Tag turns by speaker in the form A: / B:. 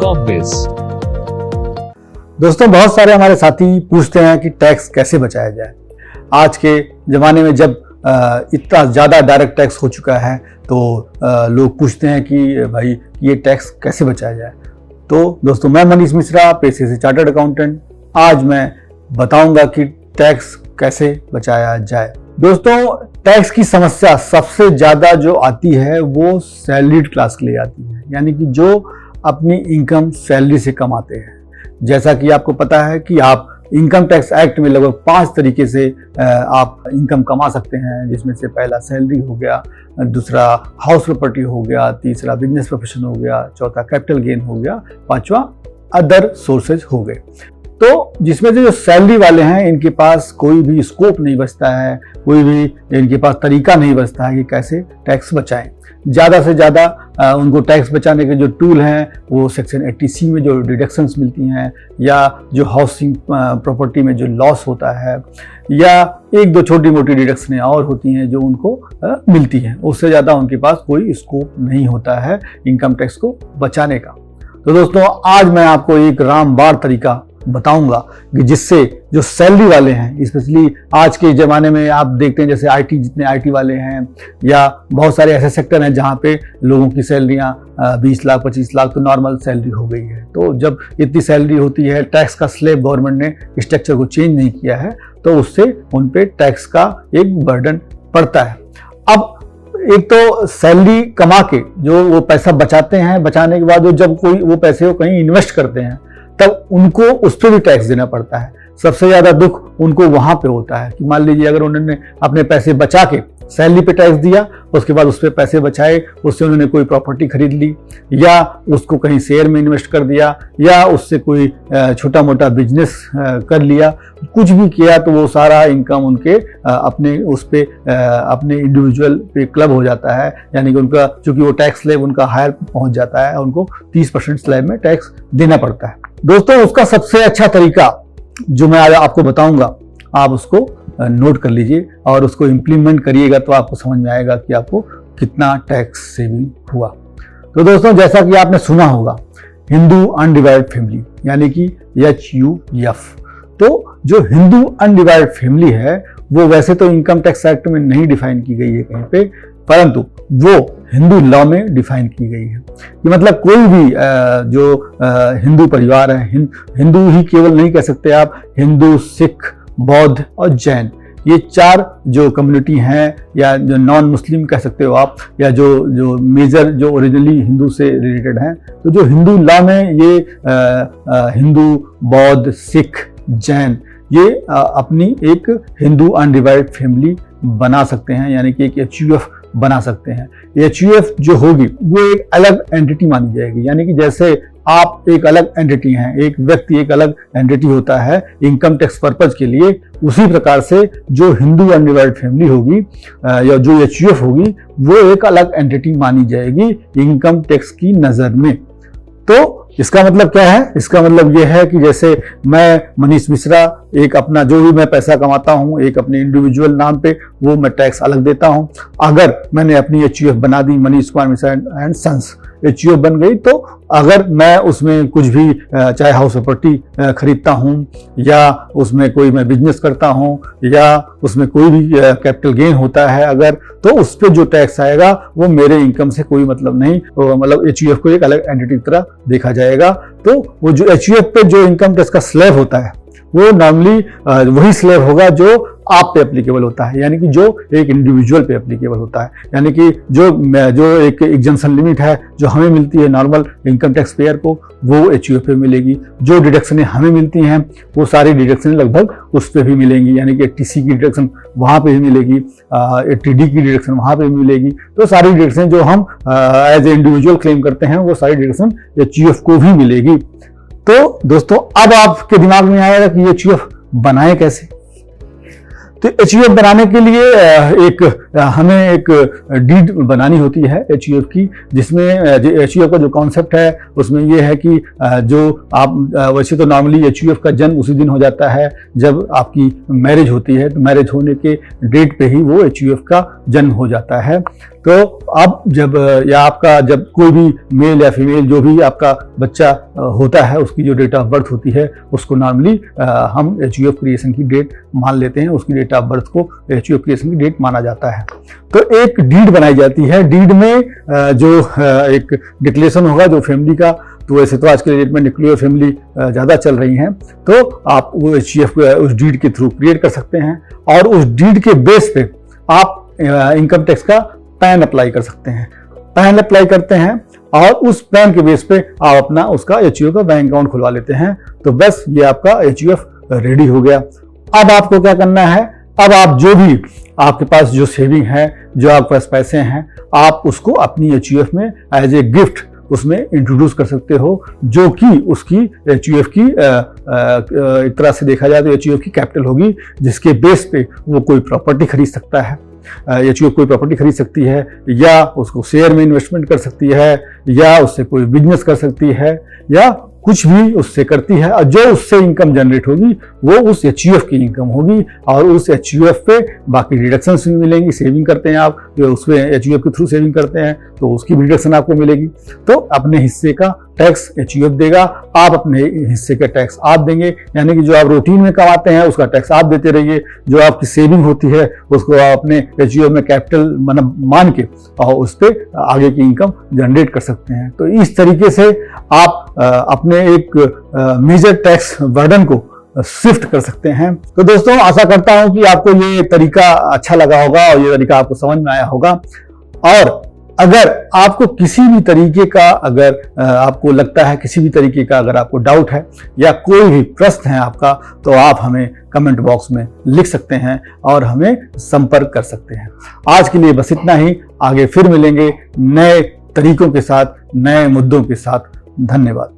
A: Shopbiz।
B: दोस्तों, बहुत सारे हमारे साथी पूछते हैं कि टैक्स कैसे बचाया जाए। आज के ज़माने में जब इतना ज़्यादा डायरेक्ट टैक्स हो चुका है तो लोग पूछते हैं कि भाई ये टैक्स कैसे बचाया जाए। तो दोस्तों, मैं मनीष मिश्रा, पेशे से चार्टर्ड अकाउंटेंट। आज मैं बताऊंगा कि टैक्स कैसे बचाया जाए। दोस्तों, टैक्स की समस्या सबसे ज़्यादा जो आती है वो सैलरीड क्लास के लिए आती है, यानी कि जो अपनी इनकम सैलरी से कमाते हैं। जैसा कि आपको पता है कि आप इनकम टैक्स एक्ट में लगभग 5 तरीके से आप इनकम कमा सकते हैं, जिसमें से पहला सैलरी हो गया, दूसरा हाउस प्रॉपर्टी हो गया, तीसरा बिजनेस प्रोफेशन हो गया, चौथा कैपिटल गेन हो गया, पांचवा अदर सोर्सेज हो गए। तो जिसमें से जो सैलरी वाले हैं इनके पास कोई भी स्कोप नहीं बचता है, कोई भी इनके पास तरीका नहीं बचता है कि कैसे टैक्स बचाएं। ज़्यादा से ज़्यादा उनको टैक्स बचाने के जो टूल हैं वो सेक्शन 80C में जो डिडक्शंस मिलती हैं, या जो हाउसिंग प्रॉपर्टी में जो लॉस होता है, या एक दो छोटी मोटी डिडक्शनें और होती हैं जो उनको मिलती हैं। उससे ज़्यादा उनके पास कोई स्कोप नहीं होता है इनकम टैक्स को बचाने का। तो दोस्तों, आज मैं आपको एक रामबाण तरीका बताऊंगा कि जिससे जो सैलरी वाले हैं, स्पेशली आज के ज़माने में आप देखते हैं जैसे आईटी, जितने आईटी वाले हैं, या बहुत सारे ऐसे सेक्टर हैं जहां पे लोगों की सैलरियां 20 लाख 25 लाख तो नॉर्मल सैलरी हो गई है। तो जब इतनी सैलरी होती है, टैक्स का स्लैब गवर्नमेंट ने स्ट्रक्चर को चेंज नहीं किया है, तो उससे उन पे टैक्स का एक बर्डन पड़ता है। अब एक तो सैलरी कमा के जो वो पैसा बचाते हैं, बचाने के बाद जब कोई वो पैसे को कहीं इन्वेस्ट करते हैं तब उनको उस पर भी टैक्स देना पड़ता है। सबसे ज़्यादा दुख उनको वहाँ पे होता है कि मान लीजिए अगर उन्होंने अपने पैसे बचा के सैलरी पे टैक्स दिया, उसके बाद उस पर पैसे बचाए, उससे उन्होंने कोई प्रॉपर्टी खरीद ली, या उसको कहीं शेयर में इन्वेस्ट कर दिया, या उससे कोई छोटा मोटा बिजनेस कर लिया, कुछ भी किया, तो वो सारा इनकम उनके अपने उस पे अपने इंडिविजुअल पे क्लब हो जाता है। यानी कि उनका, चूंकि वो टैक्स स्लैब उनका हायर पहुंच जाता है, उनको 30% स्लैब में टैक्स देना पड़ता है। दोस्तों, उसका सबसे अच्छा तरीका जो मैं आज आपको बताऊंगा, आप उसको नोट कर लीजिए और उसको इम्प्लीमेंट करिएगा, तो आपको समझ में आएगा कि आपको कितना टैक्स सेविंग हुआ। तो दोस्तों, जैसा कि आपने सुना होगा, हिंदू अनडिवाइडेड फैमिली यानी कि HUF। तो जो हिंदू अनडिवाइडेड फैमिली है वो वैसे तो इनकम टैक्स एक्ट में नहीं डिफाइन की गई है कहीं पे, परंतु वो हिंदू लॉ में डिफाइन की गई है कि मतलब कोई भी जो हिंदू परिवार है, हिंदू ही केवल नहीं कह सकते आप, हिंदू, सिख, बौद्ध और जैन, ये 4 जो कम्युनिटी हैं, या जो नॉन मुस्लिम कह सकते हो आप, या जो मेजर जो ओरिजिनली हिंदू से रिलेटेड हैं। तो जो हिंदू लॉ में ये हिंदू, बौद्ध, सिख, जैन ये अपनी एक हिंदू अनडिवाइडेड फैमिली बना सकते हैं, यानी कि एक HUF बना सकते हैं। HUF जो होगी वो एक अलग एंटिटी मानी जाएगी, यानी कि जैसे आप एक अलग एंटिटी हैं, एक व्यक्ति एक अलग एंटिटी होता है इनकम टैक्स पर्पज के लिए, उसी प्रकार से जो हिंदू अनडिवाइडेड फैमिली होगी या जो HUF होगी वो एक अलग एंटिटी मानी जाएगी इनकम टैक्स की नज़र में। तो इसका मतलब क्या है? इसका मतलब ये है कि जैसे मैं मनीष मिश्रा एक अपना जो भी मैं पैसा कमाता हूँ एक अपने इंडिविजुअल नाम पे, वो मैं टैक्स अलग देता हूँ। अगर मैंने अपनी HUF बना दी, Manish Kumar Mishra and sons HUF बन गई, तो अगर मैं उसमें कुछ भी चाहे हाउस प्रॉपर्टी खरीदता हूँ, या उसमें कोई मैं बिजनेस करता हूँ, या उसमें कोई भी कैपिटल गेन होता है अगर, तो उस पर जो टैक्स आएगा वो मेरे इनकम से कोई मतलब नहीं, मतलब HUF को एक अलग एंटिटी की तरह देखा जाएगा। तो वो जो HUF पे जो इनकम टैक्स का स्लैब होता है वो नॉर्मली वही स्लैब होगा जो आप पे एप्लीकेबल होता है, यानी कि जो एक इंडिविजुअल पे एप्लीकेबल होता है। यानी कि जो एक एग्जम्पशन लिमिट है जो हमें मिलती है नॉर्मल इनकम टैक्स पेयर को, वो HUF पे मिलेगी। जो डिडक्शनें हमें मिलती हैं वो सारी डिडक्शनें लगभग उस पर भी मिलेंगी, यानी कि 80C की डिडक्शन वहाँ पे भी मिलेगी, 80D की डिडक्शन वहाँ पे भी मिलेगी। तो सारी डिडक्शन जो हम एज ए इंडिविजुअल क्लेम करते हैं वो सारी डिडक्शन HUF को भी मिलेगी। तो दोस्तों, अब आपके दिमाग में आएगा कि HUF बनाए कैसे। तो HUF बनाने के लिए हमें एक डीड बनानी होती है HUF की, जिसमें HUF का जो कॉन्सेप्ट है उसमें ये है कि जो आप वैसे तो नॉर्मली HUF का जन्म उसी दिन हो जाता है जब आपकी मैरिज होती है, तो मैरिज होने के डेट पे ही वो HUF का जन्म हो जाता है। तो अब जब या आपका जब कोई भी मेल या फीमेल जो भी आपका बच्चा होता है उसकी जो डेट ऑफ बर्थ होती है उसको नॉर्मली हम HUF क्रिएशन की डेट मान लेते हैं, उसकी डेट ऑफ बर्थ को HUF क्रिएशन की डेट माना जाता है। तो एक डीड बनाई जाती है, डीड में जो एक डिक्लेरेशन होगा जो फैमिली का, तो वैसे तो आज के डेट में न्यूक्लियर फैमिली ज़्यादा चल रही हैं, तो आप वो HUF उस डीड के थ्रू क्रिएट कर सकते हैं और उस डीड के बेस पे आप इनकम टैक्स का पैन अप्लाई कर सकते हैं। पैन अप्लाई करते हैं और उस पैन के बेस पे आप अपना उसका HUF का बैंक अकाउंट खुलवा लेते हैं, तो बस ये आपका HUF रेडी हो गया। अब आपको क्या करना है, अब आप जो भी आपके पास जो सेविंग है, जो आपके पास पैसे हैं, आप उसको अपनी HUF में एज ए गिफ्ट उसमें इंट्रोड्यूस कर सकते हो, जो कि उसकी HUF की एक तरह से देखा जाए तो HUF की कैपिटल होगी, जिसके बेस पे वो कोई प्रॉपर्टी खरीद सकता है। HUF कोई प्रॉपर्टी खरीद सकती है, या उसको शेयर में इन्वेस्टमेंट कर सकती है, या उससे कोई बिजनेस कर सकती है, या कुछ भी उससे करती है, और जो उससे इनकम जनरेट होगी वो उस HUF की इनकम होगी, और उस HUF पे बाकी डिडक्शंस भी मिलेंगी। सेविंग करते हैं आप, जो उसमें HUF के थ्रू सेविंग करते हैं तो उसकी भी डिडक्शन आपको मिलेगी। तो अपने हिस्से का टैक्स HUF देगा, आप अपने हिस्से का टैक्स आप देंगे, यानी कि जो आप रूटीन में कमाते हैं उसका टैक्स आप देते रहिए, जो आपकी सेविंग होती है उसको आप अपने HUF में कैपिटल मान के और उस पर आगे की इनकम जनरेट कर सकते हैं। तो इस तरीके से आप अपने एक मेजर टैक्स बर्डन को शिफ्ट कर सकते हैं। तो दोस्तों, आशा करता हूं कि आपको ये तरीका अच्छा लगा होगा और ये तरीका आपको समझ में आया होगा। और अगर आपको किसी भी तरीके का, अगर आपको लगता है किसी भी तरीके का अगर आपको डाउट है या कोई भी प्रश्न है आपका, तो आप हमें कमेंट बॉक्स में लिख सकते हैं और हमें संपर्क कर सकते हैं। आज के लिए बस इतना ही, आगे फिर मिलेंगे नए तरीकों के साथ, नए मुद्दों के साथ। धन्यवाद।